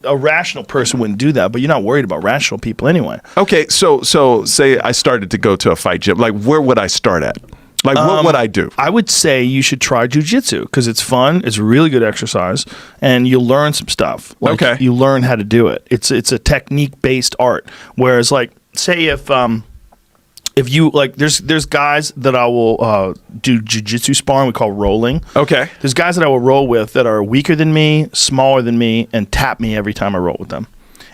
a rational person wouldn't do that, but you're not worried about rational people anyway. Okay, so say I started to go to a fight gym. Like, where would I start at? Like, what would I do? I would say you should try jiu-jitsu because it's fun. It's a really good exercise, and you'll learn some stuff. Like, okay. You learn how to do it. It's a technique-based art. Whereas, like, say if you like, there's guys that I will do jiu-jitsu sparring. We call rolling. Okay. There's guys that I will roll with that are weaker than me, smaller than me, and tap me every time I roll with them.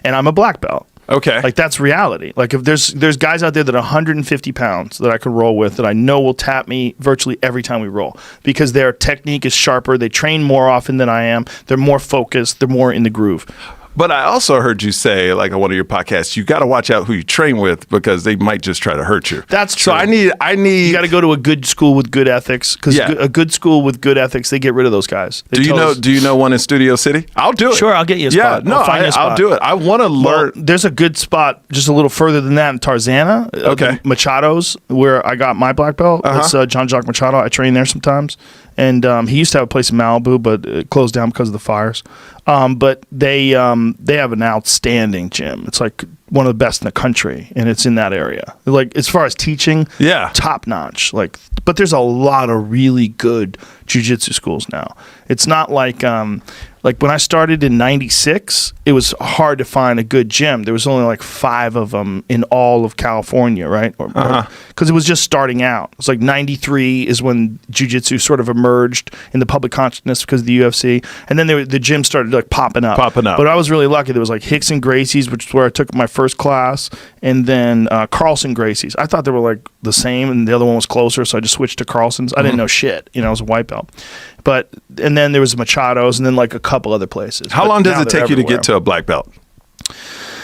And I'm a black belt. Okay. Like, that's reality. Like, if there's guys out there that are 150 pounds that I can roll with that I know will tap me virtually every time we roll because their technique is sharper. They train more often than I am. They're more focused. They're more in the groove. But I also heard you say, like on one of your podcasts, you got to watch out who you train with because they might just try to hurt you. That's true. So I need. You got to go to a good school with good ethics because a good school with good ethics, they get rid of those guys. Do you know one in Studio City? I'll do it. Sure, I'll get you a spot. Yeah, no, I'll do it. I want to learn. There's a good spot just a little further than that in Tarzana. Okay. Machado's, where I got my black belt. It's John-Jacques Machado. I train there sometimes. And he used to have a place in Malibu, but it closed down because of the fires. But they have an outstanding gym. It's like one of the best in the country, and it's in that area. Like, as far as teaching, top notch. Like, but there's a lot of really good jiu-jitsu schools now. It's not like when I started in '96, it was hard to find a good gym. There was only like 5 of them in all of California, right? Because it was just starting out. It's like '93 is when jiu-jitsu sort of emerged in the public consciousness because of the UFC, and then the gym started like popping up. But I was really lucky. There was like Hicks and Gracie's, which is where I took my first class, and then Carlson Gracie's. I thought they were like the same, and the other one was closer, so I just switched to Carlson's. I didn't know shit. I was a white belt. And then there was Machado's, and then like a couple other places. How long does it take you to get to a black belt?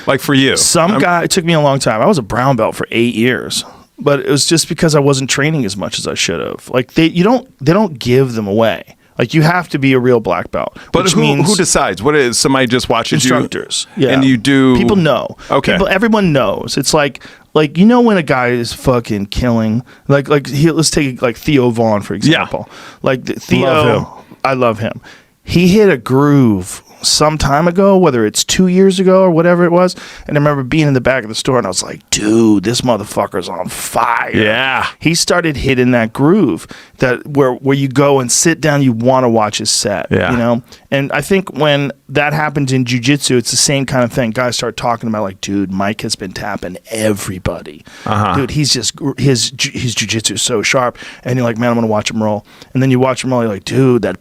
Like for you? It took me a long time. I was a brown belt for 8 years. But it was just because I wasn't training as much as I should have. Like, they don't give them away. Like, you have to be a real black belt. But who decides? What is somebody just watches instructors? You? Yeah. And you do. People know. Okay. Everyone knows. It's like when a guy is fucking killing. Let's take like Theo Vaughn for example. Yeah. Like Theo, love him. I love him. He hit a groove some time ago, whether it's 2 years ago or whatever it was, and I remember being in the back of the store and I was like, dude, this motherfucker's on fire. Yeah. He started hitting that groove that where you go and sit down, you want to watch his set. Yeah. And I think when that happens in jiu-jitsu, it's the same kind of thing. Guys start talking about like, dude, Mike has been tapping everybody. Dude, he's just his jiu-jitsu is so sharp, and you're like, man, I'm gonna watch him roll. And then you watch him roll, you're like, dude, that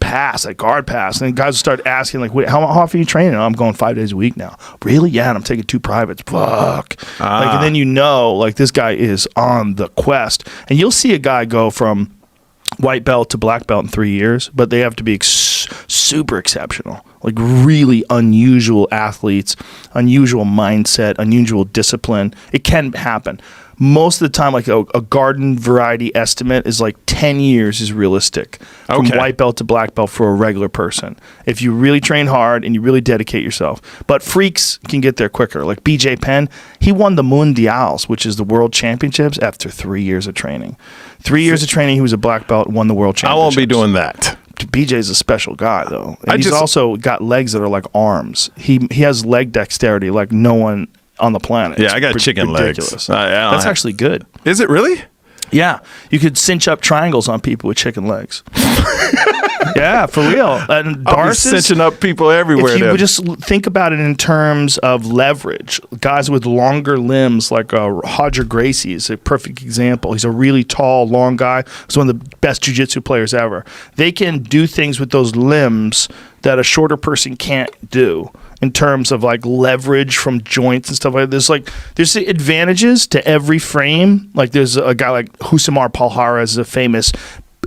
guard pass. And then guys start asking like, wait, how often are you training? I'm going 5 days a week now. Really? Yeah, and I'm taking 2 privates. Fuck. And then like this guy is on the quest. And you'll see a guy go from white belt to black belt in 3 years, but they have to be super exceptional, like really unusual athletes, unusual mindset, unusual discipline. It can happen. Most of the time, like a garden variety estimate is like 10 years is realistic from white belt to black belt for a regular person. If you really train hard and you really dedicate yourself. But freaks can get there quicker. Like BJ Penn, he won the Mundials, which is the world championships, after 3 years of training. 3 years of training, he was a black belt, won the world championships. I won't be doing that. BJ's a special guy, though. And he's also got legs that are like arms. He has leg dexterity like no one on the planet. Yeah, I got chicken legs. That's actually good. Is it really? Yeah. You could cinch up triangles on people with chicken legs. Yeah, for real. And Darce's, cinching up people everywhere. If you would just think about it in terms of leverage, guys with longer limbs like Roger Gracie is a perfect example. He's a really tall, long guy. He's one of the best jiu-jitsu players ever. They can do things with those limbs that a shorter person can't do in terms of like leverage from joints and stuff like that. There's advantages to every frame. Like there's a guy like Husamar Palhara is a famous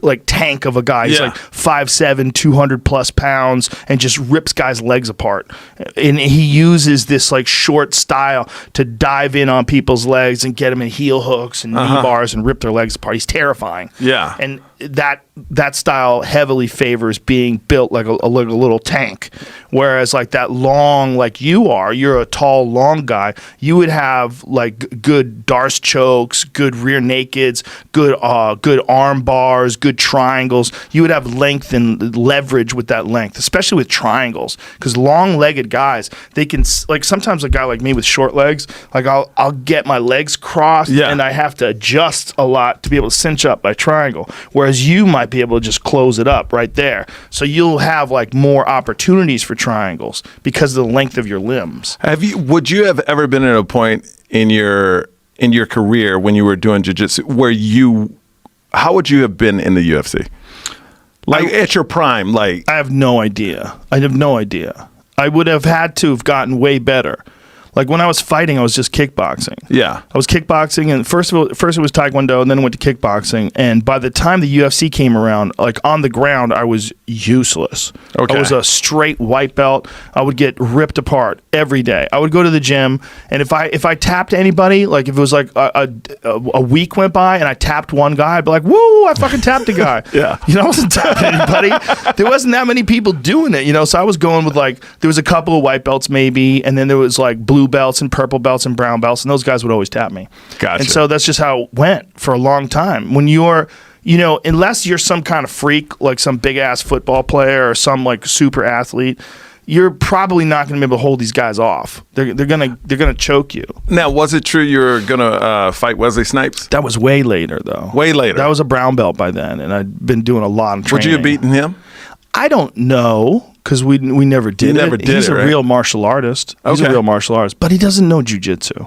like tank of a guy. He's like 5'7", 200 plus pounds, and just rips guys' legs apart. And he uses this like short style to dive in on people's legs and get them in heel hooks and knee bars and rip their legs apart. He's terrifying. Yeah. And that style heavily favors being built like a little tank, whereas like that long, like you're a tall, long guy, you would have like good Darce chokes, good rear nakeds, good arm bars, good triangles. You would have length and leverage with that length, especially with triangles, because long-legged guys, they can, like sometimes a guy like me with short legs, like I'll get my legs crossed and I have to adjust a lot to be able to cinch up my triangle, whereas you might be able to just close it up right there. So you'll have like more opportunities for triangles because of the length of your limbs. Would you have ever been at a point in your career when you were doing jiu-jitsu where how would you have been in the UFC? Like at your prime, like I have no idea. I would have had to have gotten way better. Like when I was fighting, I was just kickboxing. Yeah. I was kickboxing, and first it was Taekwondo, and then I went to kickboxing. And by the time the UFC came around, like on the ground, I was useless. Okay. I was a straight white belt. I would get ripped apart every day. I would go to the gym, and if I tapped anybody, like if it was like a week went by and I tapped one guy, I'd be like, woo, I fucking tapped a guy. Yeah. You know, I wasn't tapping anybody. There wasn't that many people doing it, you know, so I was going with like, there was a couple of white belts maybe, and then there was like blue belts and purple belts and brown belts, and those guys would always tap me. Gotcha. And so that's just how it went for a long time. When you're, you know, unless you're some kind of freak, like some big ass football player or some like super athlete, you're probably not going to be able to hold these guys off. They're gonna choke you. Now, was it true you were gonna fight Wesley Snipes? That was way later, though. Way later. That was a brown belt by then, and I'd been doing a lot of training. Would you have beaten him? I don't know, because we never did it. Never did He's it, a right? real martial artist. He's a Okay. real martial artist, but he doesn't know jiu-jitsu.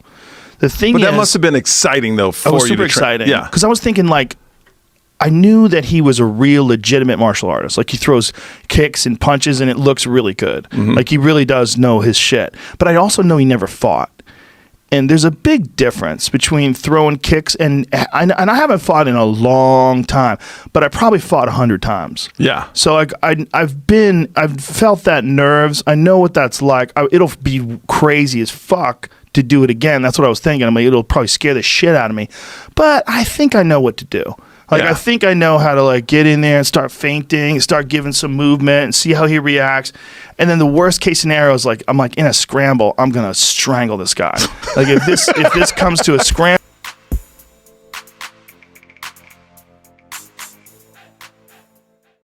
The thing But is, that must have been exciting though for it was you. super to train. exciting. Yeah. Because I was thinking like, I knew that he was a real legitimate martial artist. Like he throws kicks and punches and it looks really good. Mm-hmm. Like he really does know his shit. But I also know he never fought. And there's a big difference between throwing kicks and I haven't fought in a long time, but I probably fought 100 times. Yeah. So like I've felt that nerves. I know what that's like. It'll be crazy as fuck to do it again. That's what I was thinking. I'm like, it'll probably scare the shit out of me. But I think I know what to do. Like, Yeah. I think I know how to, like, get in there and start feinting, start giving some movement and see how he reacts. And then the worst case scenario is, like, I'm, like, in a scramble, I'm going to strangle this guy. Like, if this comes to a scramble.